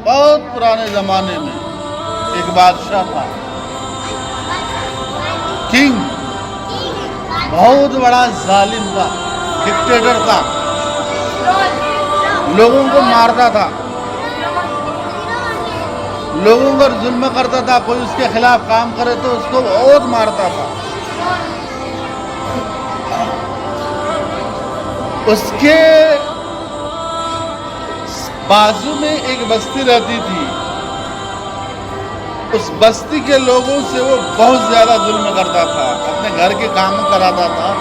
بہت پرانے زمانے میں ایک بادشاہ تھا، کنگ، بہت بڑا ظالم تھا، ڈکٹیٹر تھا، لوگوں کو مارتا تھا، لوگوں پر ظلم کرتا تھا، کوئی اس کے خلاف کام کرے تو اس کو بہت مارتا تھا۔ اس کے بازو میں ایک بستی رہتی تھی، اس بستی کے لوگوں سے وہ بہت زیادہ ظلم کرتا تھا، اپنے گھر کے کام کراتا تھا،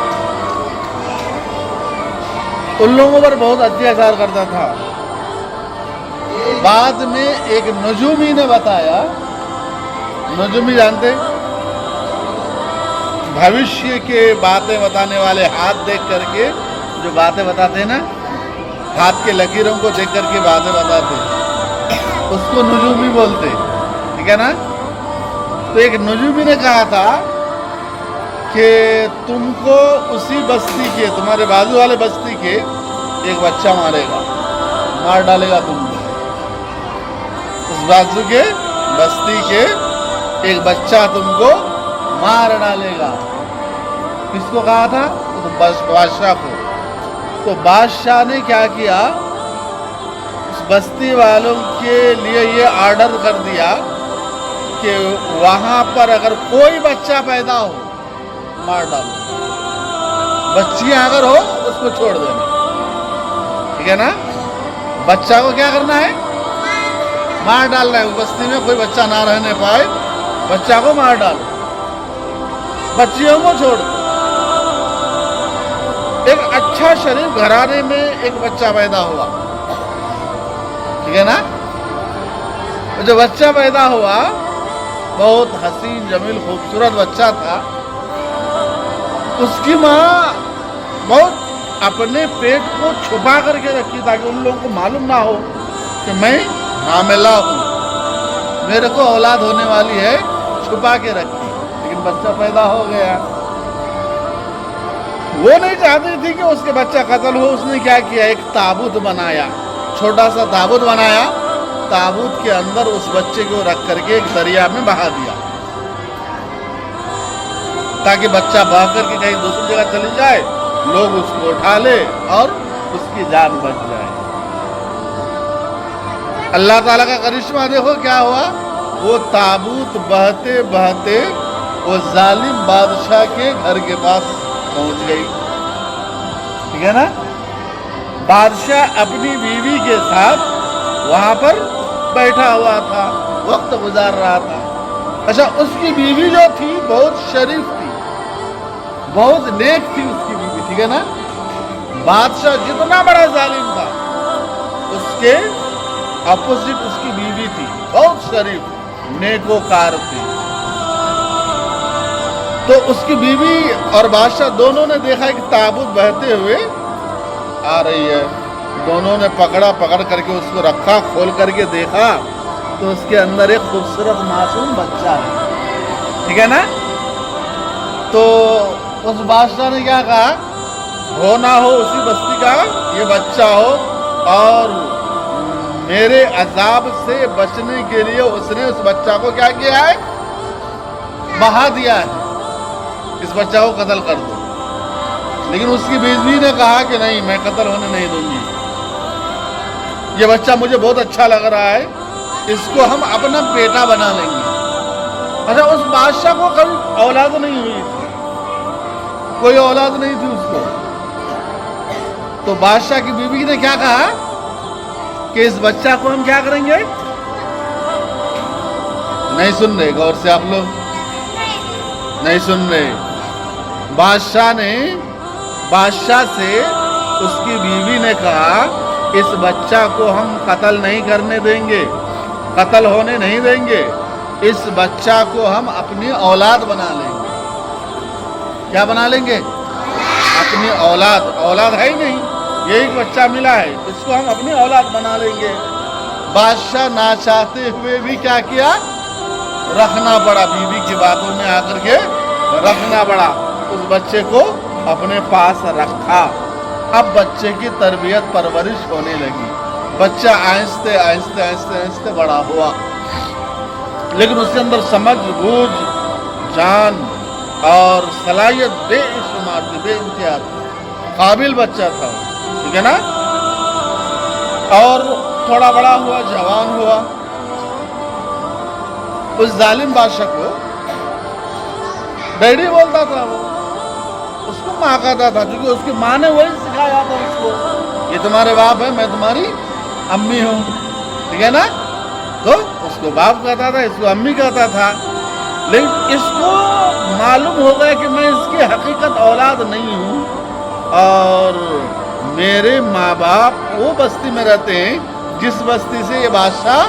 ان لوگوں پر بہت اتیاچار کرتا تھا۔ بعد میں ایک نجومی نے بتایا، نجومی جانتے، بھوشیہ کے باتیں بتانے والے، ہاتھ دیکھ کر کے جو باتیں بتاتے ہیں نا، ہاتھ کے لکیروں کو دیکھ کر کے باتیں بتاتے، اس کو نجومی بولتے، ٹھیک ہے نا؟ تو ایک نجومی نے کہا تھا کہ تم کو اسی بستی کے، تمہارے بازو والے بستی کے ایک بچہ مارے گا، مار ڈالے گا تم کو، اس بازو کے بستی کے ایک بچہ تم کو مار ڈالے گا۔ کس کو کہا تھا؟ بادشاہ کو۔ تو بادشاہ نے کیا کیا، اس بستی والوں کے لیے یہ آرڈر کر دیا کہ وہاں پر اگر کوئی بچہ پیدا ہو مار ڈالو، بچیاں اگر ہو اس کو چھوڑ دینا، ٹھیک ہے نا؟ بچہ کو کیا کرنا ہے؟ مار ڈالنا ہے۔ بستی میں کوئی بچہ نہ رہنے پائے، بچہ کو مار ڈالو، بچیوں کو چھوڑ دو۔ ایک اچھا شریف گھرانے میں ایک بچہ پیدا ہوا، ٹھیک ہے نا؟ جو بچہ پیدا ہوا بہت حسین جمیل خوبصورت بچہ تھا۔ اس کی ماں بہت اپنے پیٹ کو چھپا کر کے رکھی تاکہ ان لوگوں کو معلوم نہ ہو کہ میں حاملہ ہوں، میرے کو اولاد ہونے والی ہے، چھپا کے رکھی، لیکن بچہ پیدا ہو گیا۔ وہ نہیں چاہتی تھی کہ اس کے بچہ قتل ہو، اس نے کیا کیا، ایک تابوت بنایا، چھوٹا سا تابوت بنایا، تابوت کے اندر اس بچے کو رکھ کر کے ایک دریا میں بہا دیا تاکہ بچہ بہہ کر کے کہیں دوسری جگہ چلی جائے، لوگ اس کو اٹھا لے اور اس کی جان بچ جائے۔ اللہ تعالیٰ کا کرشمہ دیکھو کیا ہوا، وہ تابوت بہتے بہتے وہ ظالم بادشاہ کے گھر کے پاس پہنچ گئی، ٹھیک ہے نا؟ بادشاہ اپنی بیوی کے ساتھ وہاں پر بیٹھا ہوا تھا، وقت گزار رہا تھا۔ اچھا، اس کی بیوی جو تھی بہت شریف تھی، بہت نیک تھی اس کی بیوی، ٹھیک ہے نا؟ بادشاہ جتنا بڑا ظالم تھا، اس کے اپوزٹ اس کی بیوی تھی، بہت شریف، نیکوکار تھی۔ تو اس کی بیوی اور بادشاہ دونوں نے دیکھا کہ تابوت بہتے ہوئے آ رہی ہے، دونوں نے پکڑ کر کے اس کو رکھا، کھول کر کے دیکھا تو اس کے اندر ایک خوبصورت معصوم بچہ ہے، ٹھیک ہے نا؟ تو اس بادشاہ نے کیا کہا، ہو نہ ہو اسی بستی کا یہ بچہ ہو، اور میرے عذاب سے بچنے کے لیے اس نے اس بچہ کو کیا کیا ہے، بہا دیا ہے، اس بچہ کو قتل کر دو۔ لیکن اس کی بیوی نے کہا کہ نہیں، میں قتل ہونے نہیں دوں گی، یہ بچہ مجھے بہت اچھا لگ رہا ہے، اس کو ہم اپنا بیٹا بنا لیں گے۔ اچھا، اس بادشاہ کو کبھی اولاد نہیں ہوئی تھی، کوئی اولاد نہیں تھی اس کو، تو بادشاہ کی بیوی نے کیا کہا کہ اس بچہ کو ہم کیا کریں گے؟ نہیں سن رہے، غور سے آپ لوگ نہیں سن رہے۔ بادشاہ سے اس کی بیوی نے کہا اس بچہ کو ہم قتل نہیں کرنے دیں گے، قتل ہونے نہیں دیں گے، اس بچہ کو ہم اپنی اولاد بنا لیں گے۔ کیا بنا لیں گے؟ اپنی اولاد ہے ہی نہیں، یہ ایک بچہ ملا ہے، اس کو ہم اپنی اولاد بنا لیں گے۔ بادشاہ نہ چاہتے ہوئے بھی کیا کیا، رکھنا پڑا، بیوی کی باتوں میں آ کر کے رکھنا پڑا، اس بچے کو اپنے پاس رکھا۔ اب بچے کی تربیت پرورش ہونے لگی، بچہ آہستہ آہستہ آہستہ آہستہ بڑا ہوا، لیکن اس کے اندر سمجھ بوجھ، جان اور صلاحیت بے شمار تھی، بے انتہا تھی، قابل بچہ تھا، ٹھیک ہے نا؟ اور تھوڑا بڑا ہوا، جوان ہوا، اس ظالم بادشاہ کو ڈیڈی بولتا تھا، وہ اس کو ماں کہتا تھا، کیونکہ اس کی ماں نے وہی سکھایا تھا اس کو، یہ تمہارے باپ ہے، میں تمہاری امی ہوں، ٹھیک ہے نا؟ تو اس کو باپ کہتا تھا، اس کو امی کہتا تھا، لیکن اس کو معلوم ہو گیا کہ میں اس کی حقیقت اولاد نہیں ہوں، اور میرے ماں باپ وہ بستی میں رہتے ہیں جس بستی سے یہ بادشاہ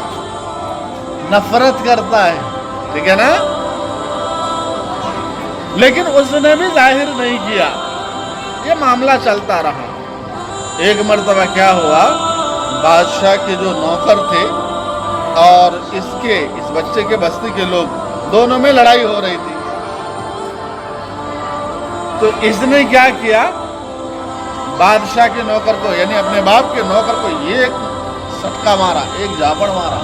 نفرت کرتا ہے، ٹھیک ہے نا؟ لیکن اس نے بھی ظاہر نہیں کیا، یہ معاملہ چلتا رہا۔ ایک مرتبہ کیا ہوا، بادشاہ کے جو نوکر تھے اور اس بچے کے بستی کے لوگ، دونوں میں لڑائی ہو رہی تھی، تو اس نے کیا کیا، بادشاہ کے نوکر کو، یعنی اپنے باپ کے نوکر کو ایک سٹکا مارا، ایک جھاپڑ مارا،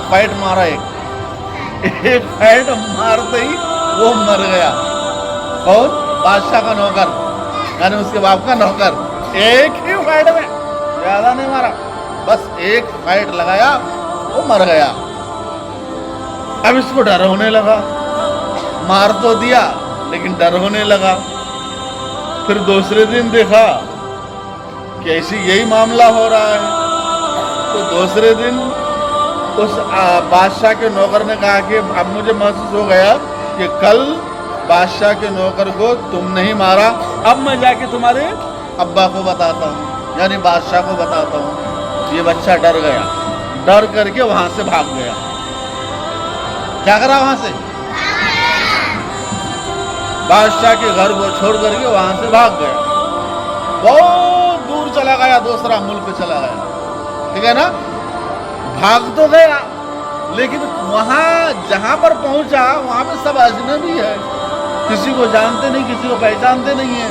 فائٹ مارا، ایک فائٹ مارتے ہی وہ مر گیا۔ اور بادشاہ کا نوکر، یعنی اس کے باپ کا نوکر، ایک ہی فائٹ میں، زیادہ نہیں مارا، بس ایک فائٹ لگایا، وہ مر گیا۔ اب اس کو ڈر ہونے لگا، مار تو دیا لیکن ڈر ہونے لگا۔ پھر دوسرے دن دیکھا کہ ایسی یہی معاملہ ہو رہا ہے، تو دوسرے دن اس بادشاہ کے نوکر نے کہا کہ اب مجھے محسوس ہو گیا کہ کل بادشاہ کے نوکر کو تم نہیں مارا، اب میں جا کے تمہارے ابا کو بتاتا ہوں، یعنی بادشاہ کو بتاتا ہوں۔ یہ بچہ ڈر گیا، ڈر کر کے وہاں سے بھاگ گیا۔ کیا کرا وہاں سے؟ بادشاہ کے گھر کو چھوڑ کر کے وہاں سے بھاگ گیا، بہت دور چلا گیا، دوسرا ملک چلا گیا، ٹھیک ہے نا؟ بھاگ تو گیا، لیکن وہاں جہاں پر پہنچا وہاں پہ سب اجنبی ہے، کسی کو جانتے نہیں، کسی کو پہچانتے نہیں ہیں۔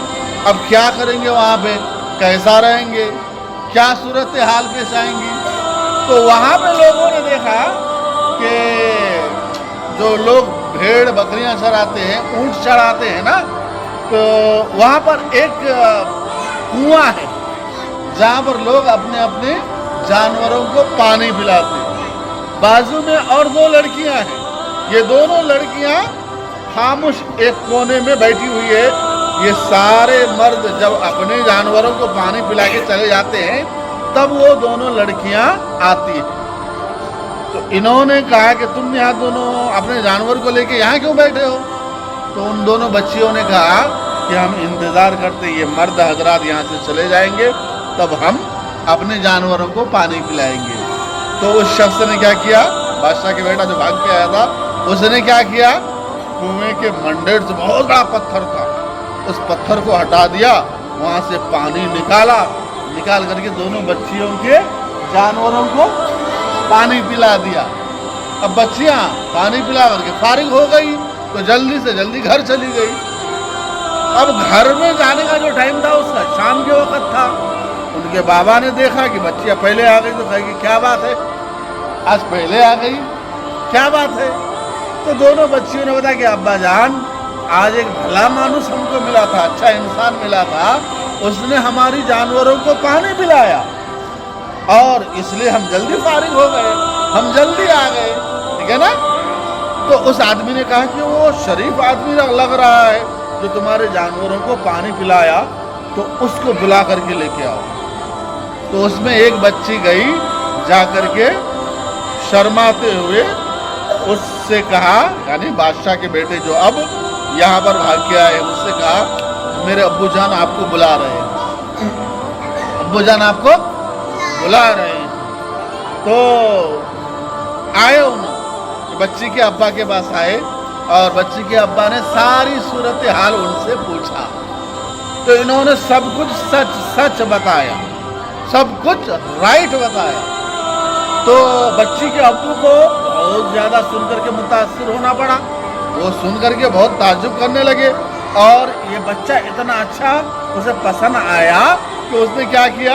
اب کیا کریں گے وہاں پہ، کیسا رہیں گے، کیا صورتحال پیش آئیں گی؟ تو وہاں پہ لوگوں نے دیکھا کہ جو لوگ بھیڑ بکریاں چراتے ہیں، اونٹ چراتے ہیں نا، تو وہاں پر ایک کنواں ہے جہاں پر لوگ اپنے اپنے جانوروں کو پانی پلاتے ہیں۔ بازو میں اور دو لڑکیاں ہیں، یہ دونوں لڑکیاں خاموش ایک کونے میں بیٹھی ہوئی ہے۔ یہ سارے مرد جب اپنے جانوروں کو پانی پلا کے چلے جاتے ہیں تب وہ دونوں لڑکیاں آتی ہیں۔ تو انہوں نے کہا کہ تم یہاں دونوں اپنے جانور کو لے کے یہاں کیوں بیٹھے ہو؟ تو ان دونوں بچیوں نے کہا کہ ہم انتظار کرتے یہ مرد حضرات یہاں سے چلے جائیں گے تب ہم اپنے جانوروں کو پانی پلائیں گے۔ تو اس شخص نے کیا کیا، بادشاہ کے بیٹا جو بھاگ کے آیا تھا، اس نے کیا کیا، کنویں کے منڈیڑ سے بہت بڑا پتھر تھا، اس پتھر کو ہٹا دیا، وہاں سے پانی نکال کر کے دونوں بچیوں کے جانوروں کو پانی پلا دیا۔ اب بچیاں پانی پلا کر کے فارغ ہو گئی تو جلدی سے جلدی گھر چلی گئی۔ اب گھر میں جانے کا جو ٹائم تھا اس کا شام کے وقت تھا۔ ان کے بابا نے دیکھا کہ بچیاں پہلے آ گئی تو کہے گی کیا بات ہے، آج پہلے آ گئی، کیا بات ہے؟ تو دونوں بچیوں نے بتایا کہ ابا جان، آج ایک بھلا مانوس ہم کو ملا تھا، اچھا انسان ملا تھا، اس نے ہماری جانوروں کو پانی پلایا اور اس لیے ہم جلدی فارغ ہو گئے، ہم جلدی آ گئے، ٹھیک ہے نا؟ تو اس آدمی نے کہا کہ وہ شریف آدمی لگ رہا ہے جو تمہارے جانوروں کو پانی پلایا، تو اس کو بلا کر کے لے کے آؤ۔ تو اس میں ایک بچی گئی، جا کر کے شرماتے ہوئے اس سے کہا، یعنی بادشاہ کے بیٹے جو اب یہاں پر بھاگ کے آئے، اس سے کہا میرے ابو جان آپ کو بلا رہے ہیں، ابو جان آپ کو بلا رہے ہیں۔ تو آئے انہوں، بچی کے ابا کے پاس آئے اور بچی کے ابا نے ساری صورتحال ان سے پوچھا، تو انہوں نے سب کچھ سچ بتایا، سب کچھ رائٹ بتایا۔ تو بچی کے ابو کو بہت زیادہ سن کر کے متاثر ہونا پڑا، وہ سن کر کے بہت تعجب کرنے لگے، اور یہ بچہ اتنا اچھا اسے پسند آیا کہ اس نے کیا کیا،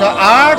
8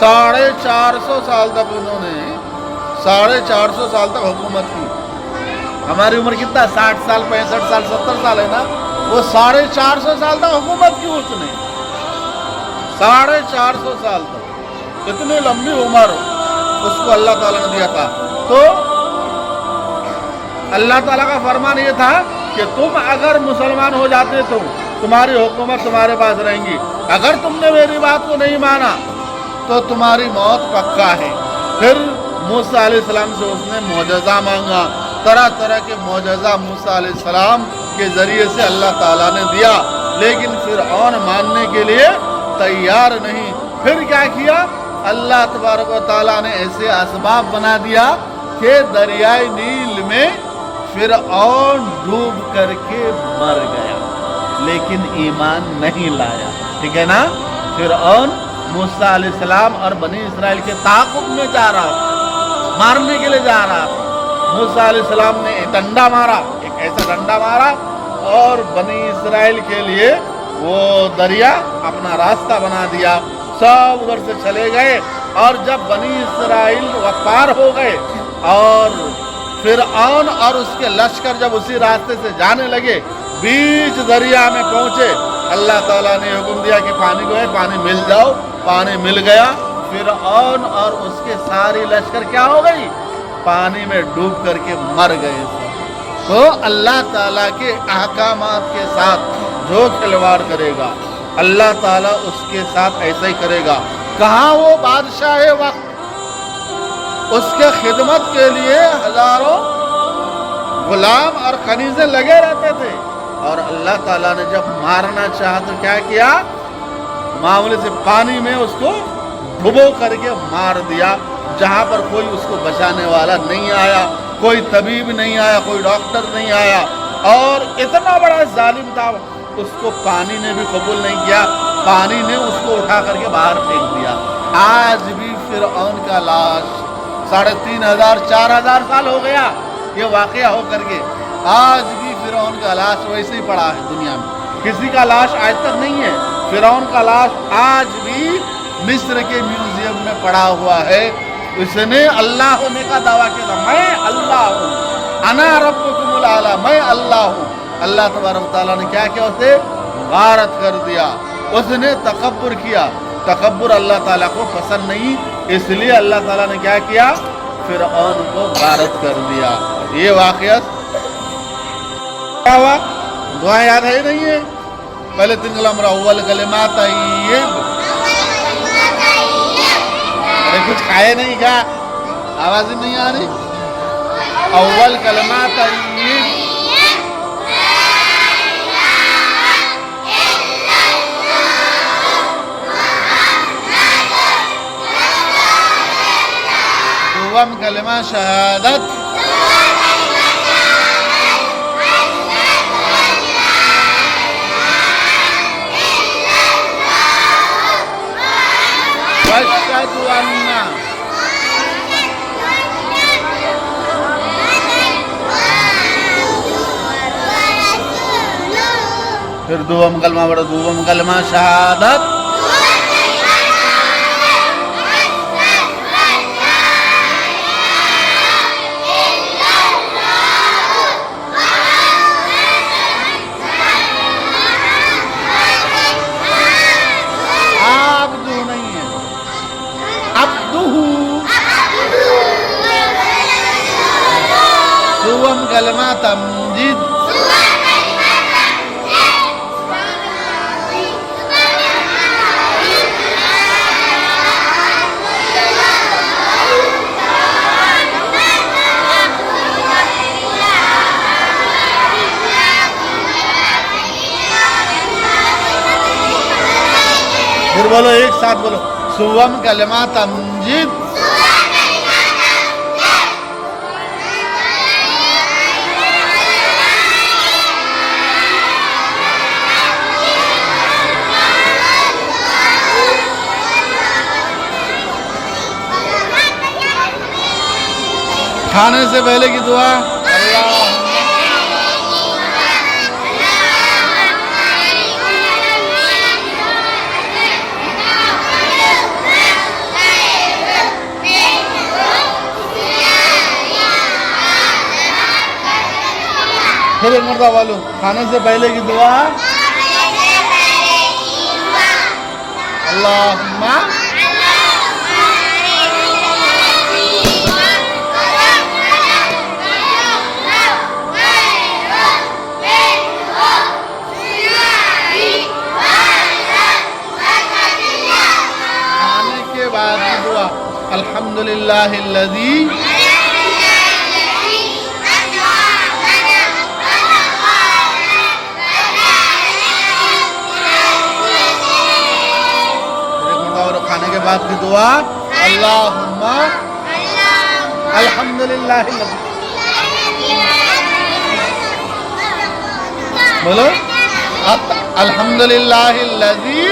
450 سال تک انہوں نے 450 سال تک حکومت کی. ہماری عمر کتنا؟ 60 سال 65 سال 70 سال ہے نا. وہ 450 سال تک حکومت کی اس نے. 450 سال تک اتنی لمبی عمر اس کو اللہ تعالیٰ نے دیا تھا. تو اللہ تعالیٰ کا فرمان یہ تھا کہ تم اگر مسلمان ہو جاتے تو تمہاری حکومت تمہارے پاس رہیں گی. اگر تم نے میری بات کو نہیں مانا تو تمہاری موت پکا ہے. پھر موسیٰ علیہ السلام سے اس نے معجزہ مانگا. طرح طرح کے معجزہ موسیٰ علیہ السلام کے ذریعے سے اللہ تعالیٰ نے دیا، لیکن فرعون ماننے کے لیے تیار نہیں. پھر کیا کیا؟ اللہ تبارک و تعالیٰ نے ایسے اسباب بنا دیا کہ دریائے نیل میں فرعون ڈوب کر کے مر گیا، لیکن ایمان نہیں لایا. ٹھیک ہے نا؟ فرعون موسیٰ علیہ السلام اور بنی اسرائیل کے تعاقب میں جا رہا تھا، مارنے کے لیے جا رہا تھا. موسیٰ علیہ السلام نے ایک ڈنڈا مارا، ایک ایسا ڈنڈا مارا، اور بنی اسرائیل کے لیے وہ دریا اپنا راستہ بنا دیا. سب ادھر سے چلے گئے، اور جب بنی اسرائیل پار ہو گئے اور فرعون اور اس کے لشکر جب اسی راستے سے جانے لگے، بیچ دریا میں پہنچے، اللہ تعالیٰ نے حکم دیا کہ پانی کو ہے، پانی مل جاؤ. پانی مل گیا. فرعون اور اس کے ساری لشکر کیا ہو گئی؟ پانی میں ڈوب کر کے مر گئے. تو اللہ تعالیٰ کے احکامات کے ساتھ جو کھلواڑ کرے گا اللہ تعالیٰ اس کے ساتھ ایسا ہی کرے گا. کہاں وہ بادشاہ وقت اس کے خدمت کے لیے ہزاروں غلام اور کنیزیں لگے رہتے تھے، اور اللہ تعالیٰ نے جب مارنا چاہا تو کیا کیا؟ معمولی سے پانی میں اس کو ڈبو کر کے مار دیا، جہاں پر کوئی اس کو بچانے والا نہیں آیا، کوئی طبیب نہیں آیا، کوئی ڈاکٹر نہیں آیا. اور اتنا بڑا ظالم تھا، اس کو پانی نے بھی قبول نہیں کیا، پانی نے اس کو اٹھا کر کے باہر پھینک دیا. آج بھی فرعون کا لاش 3500 4000 سال ہو گیا یہ واقعہ ہو کر کے، آج بھی فرعون کا لاش ویسے ہی پڑا ہے دنیا میں. کسی کا لاش آج تک نہیں ہے. فرعون کا لاش آج بھی مصر کے میوزیم میں پڑا ہوا ہے. اس نے اللہ ہونے کا دعویٰ کیا تھا، میں اللہ ہوں، انا ربکم الاعلی، میں اللہ ہوں. اللہ تبارک و تعالیٰ نے کیا کیا؟ اسے غارت کر دیا. اس نے تکبر کیا. تکبر اللہ تعالیٰ کو پسند نہیں، اس لیے اللہ تعالیٰ نے کیا کیا؟ فرعون کو غارت کر دیا. یہ واقعہ کیا ہوا؟ دعا یاد ہے نہیں ہے؟ پہلے 3 الامر اول کلمات طیب. کچھ کھائے نہیں کیا؟ آواز ہی نہیں آ رہی. اول کلمات طیب. دوم کلمہ شہادت. واشهد ان. پھر دوم کلمہ پڑھو. دوم کلمہ شہادت. دوم کلمہ تمجید. پھر بولو ایک ساتھ بولو. سوم کلمہ تمجید. کھانے سے پہلے کی دعا. پھر ایک مرتبہ بولو کھانے سے پہلے کی دعا اللہم کھانے کے بعد کی دعا الحمدللہ الذی کھانے کے بعد کی دعا اللہم الحمدللہ بولو الحمدللہ الذی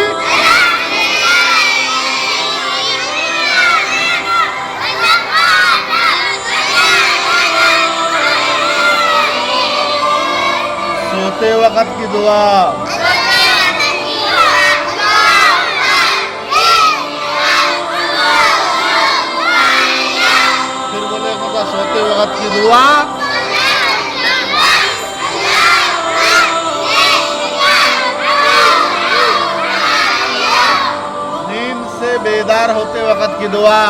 سوتے وقت کی دعا سوتے وقت کی دعا نیند سے بیدار ہوتے وقت کی دعا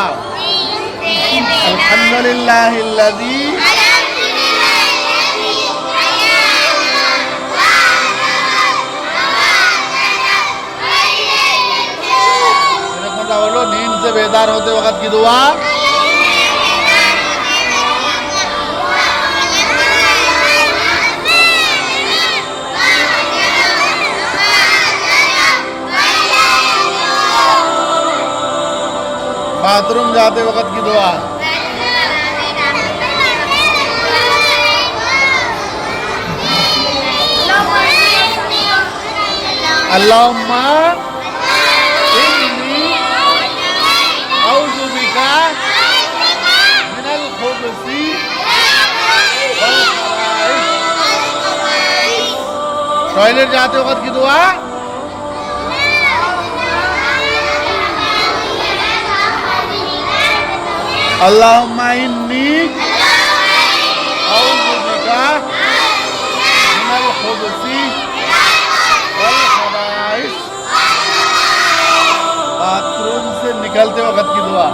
الحمدللہ الذی بولو نیند سے بیدار ہوتے وقت کی دعا باتھ روم جاتے وقت کی دعا اللہم انی اعوذ بک من الخبث والخبائث ٹوائلٹ جاتے وقت کی دعا اللہم انی اعوذ بک من الخبث والخبائث باتھ روم سے نکلتے وقت کی دعا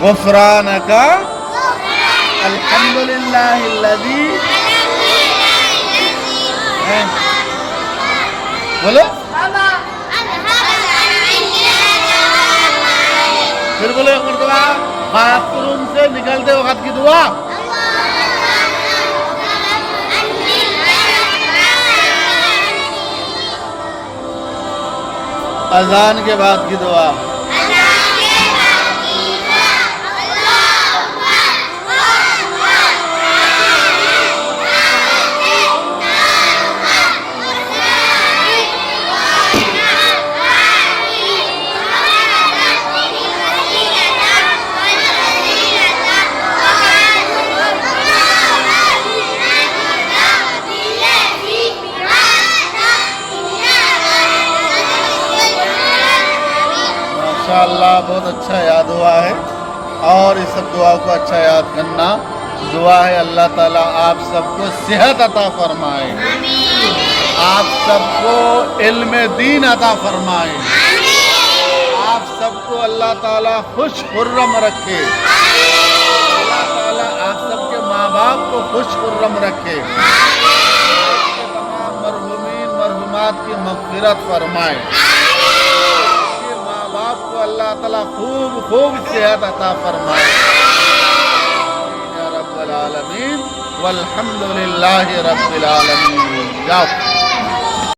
غفرانک الحمدللہ الذی بولو پھر بولو ایک مرتبہ باتھ روم سے نکلتے وقت کی دعا اذان کے بعد کی دعا ماشاءاللہ بہت اچھا یاد ہوا ہے اور اس سب دعاؤں کو اچھا یاد کرنا دعا ہے اللہ تعالیٰ آپ سب کو صحت عطا فرمائے آپ سب کو علم دین عطا فرمائے آپ سب کو اللہ تعالیٰ خوش خرم رکھے اللہ تعالیٰ آپ سب کے ماں باپ کو خوش خرم رکھے تمام مرحومین مرحومات کی مغفرت فرمائے اللہ تعالیٰ خوب خوب صحت عطا فرمائے یا رب العالمین والحمدللہ رب العالمین جاؤ